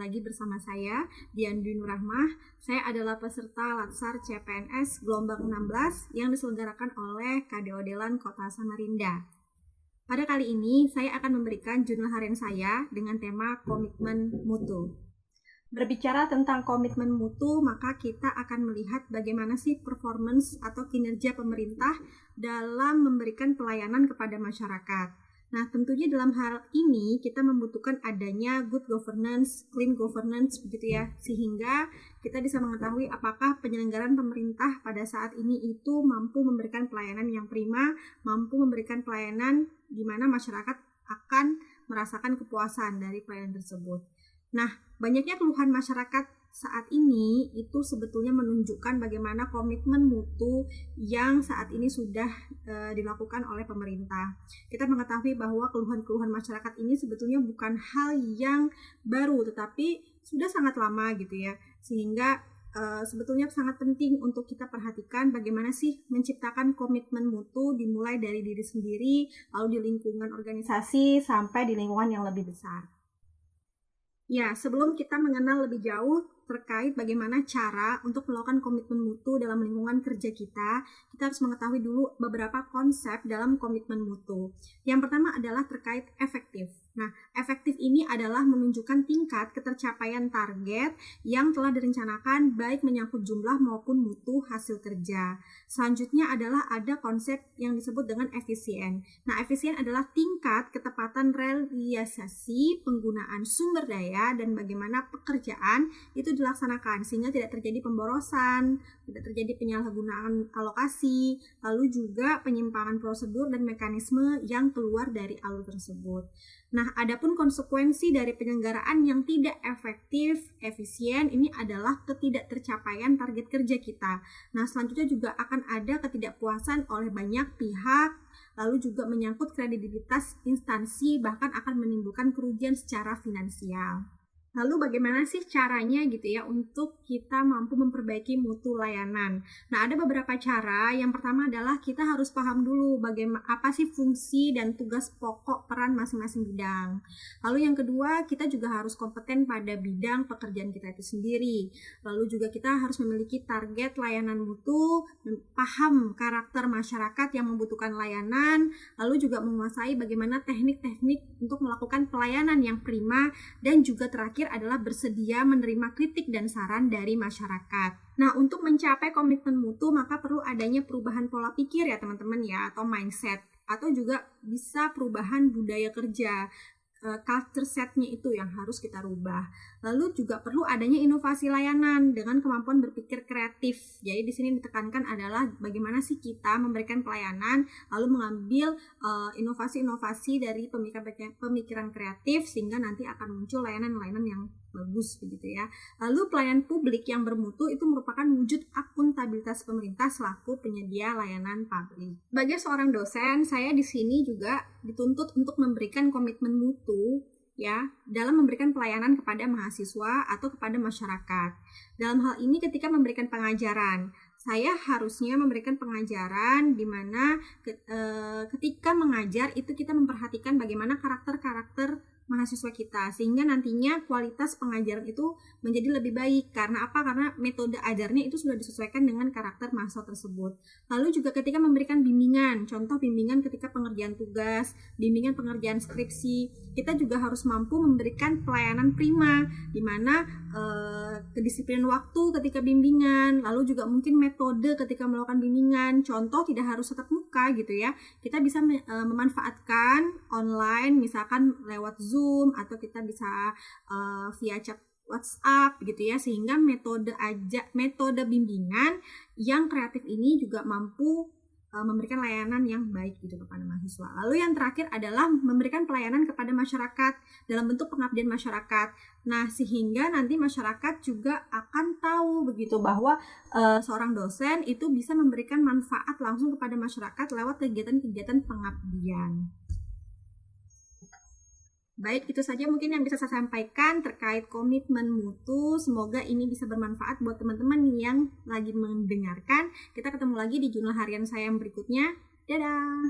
lagi bersama saya, Dian Dwi Nurrahmah. Saya adalah peserta Latsar CPNS gelombang 16 yang diselenggarakan oleh KDO Delan Kota Samarinda. Pada kali ini, saya akan memberikan jurnal harian saya dengan tema komitmen mutu. Berbicara tentang komitmen mutu, maka kita akan melihat bagaimana sih performance atau kinerja pemerintah dalam memberikan pelayanan kepada masyarakat. Nah, tentunya dalam hal ini kita membutuhkan adanya good governance, clean governance begitu ya, sehingga kita bisa mengetahui apakah penyelenggaraan pemerintah pada saat ini itu mampu memberikan pelayanan yang prima, mampu memberikan pelayanan di mana masyarakat akan merasakan kepuasan dari pelayanan tersebut. Nah, banyaknya keluhan masyarakat saat ini itu sebetulnya menunjukkan bagaimana komitmen mutu yang saat ini sudah dilakukan oleh pemerintah. Kita mengetahui bahwa keluhan-keluhan masyarakat ini sebetulnya bukan hal yang baru, tetapi sudah sangat lama gitu ya, sehingga sebetulnya sangat penting untuk kita perhatikan bagaimana sih menciptakan komitmen mutu dimulai dari diri sendiri, lalu di lingkungan organisasi sampai di lingkungan yang lebih besar. Ya, sebelum kita mengenal lebih jauh terkait bagaimana cara untuk melakukan komitmen mutu dalam lingkungan kerja kita harus mengetahui dulu beberapa konsep dalam komitmen mutu. Yang pertama adalah terkait efektif. Nah, efektif ini adalah menunjukkan tingkat ketercapaian target yang telah direncanakan baik menyangkut jumlah maupun mutu hasil kerja. Selanjutnya adalah ada konsep yang disebut dengan efisien. Nah, efisien adalah tingkat ketepatan realisasi penggunaan sumber daya dan bagaimana pekerjaan itu dilaksanakan sehingga tidak terjadi pemborosan, tidak terjadi penyalahgunaan alokasi, lalu juga penyimpangan prosedur dan mekanisme yang keluar dari alur tersebut. Nah, adapun konsekuensi dari penyelenggaraan yang tidak efektif, efisien ini adalah ketidaktercapaian target kerja kita. Nah, selanjutnya juga akan ada ketidakpuasan oleh banyak pihak, lalu juga menyangkut kredibilitas instansi, bahkan akan menimbulkan kerugian secara finansial. Lalu bagaimana sih caranya gitu ya untuk kita mampu memperbaiki mutu layanan? Nah, ada beberapa cara. Yang pertama adalah kita harus paham dulu bagaimana apa sih fungsi dan tugas pokok peran masing-masing bidang. Lalu yang kedua, kita juga harus kompeten pada bidang pekerjaan kita itu sendiri. Lalu juga kita harus memiliki target layanan mutu, paham karakter masyarakat yang membutuhkan layanan, lalu juga menguasai bagaimana teknik-teknik untuk melakukan pelayanan yang prima, dan juga terakhir adalah bersedia menerima kritik dan saran dari masyarakat. Nah, untuk mencapai komitmen mutu maka perlu adanya perubahan pola pikir ya teman-teman ya, atau mindset, atau juga bisa perubahan budaya kerja. Culture set-nya itu yang harus kita rubah. Lalu juga perlu adanya inovasi layanan dengan kemampuan berpikir kreatif. Jadi di sini ditekankan adalah bagaimana sih kita memberikan pelayanan lalu mengambil inovasi-inovasi dari pemikiran kreatif sehingga nanti akan muncul layanan-layanan yang bagus begitu ya. Lalu pelayanan publik yang bermutu itu merupakan wujud akuntabilitas pemerintah selaku penyedia layanan publik. Sebagai seorang dosen, saya di sini juga dituntut untuk memberikan komitmen mutu ya dalam memberikan pelayanan kepada mahasiswa atau kepada masyarakat. Dalam hal ini ketika memberikan pengajaran, saya harusnya memberikan pengajaran di mana ketika mengajar itu kita memperhatikan bagaimana karakter-karakter mahasiswa kita sehingga nantinya kualitas pengajaran itu menjadi lebih baik. Karena apa? Karena metode ajarnya itu sudah disesuaikan dengan karakter mahasiswa tersebut. Lalu juga ketika memberikan bimbingan, contoh bimbingan ketika pengerjaan tugas, bimbingan pengerjaan skripsi, kita juga harus mampu memberikan pelayanan prima di mana kedisiplinan waktu ketika bimbingan, lalu juga mungkin metode ketika melakukan bimbingan. Contoh tidak harus tatap muka gitu ya. Kita bisa memanfaatkan online misalkan lewat Zoom atau kita bisa via chat WhatsApp gitu ya, sehingga metode bimbingan yang kreatif ini juga mampu memberikan layanan yang baik gitu kepada mahasiswa. Lalu yang terakhir adalah memberikan pelayanan kepada masyarakat dalam bentuk pengabdian masyarakat. Nah, sehingga nanti masyarakat juga akan tahu begitu bahwa seorang dosen itu bisa memberikan manfaat langsung kepada masyarakat lewat kegiatan-kegiatan pengabdian. Baik, itu saja mungkin yang bisa saya sampaikan terkait komitmen mutu. Semoga ini bisa bermanfaat buat teman-teman yang lagi mendengarkan. Kita ketemu lagi di jurnal harian saya yang berikutnya. Dadah!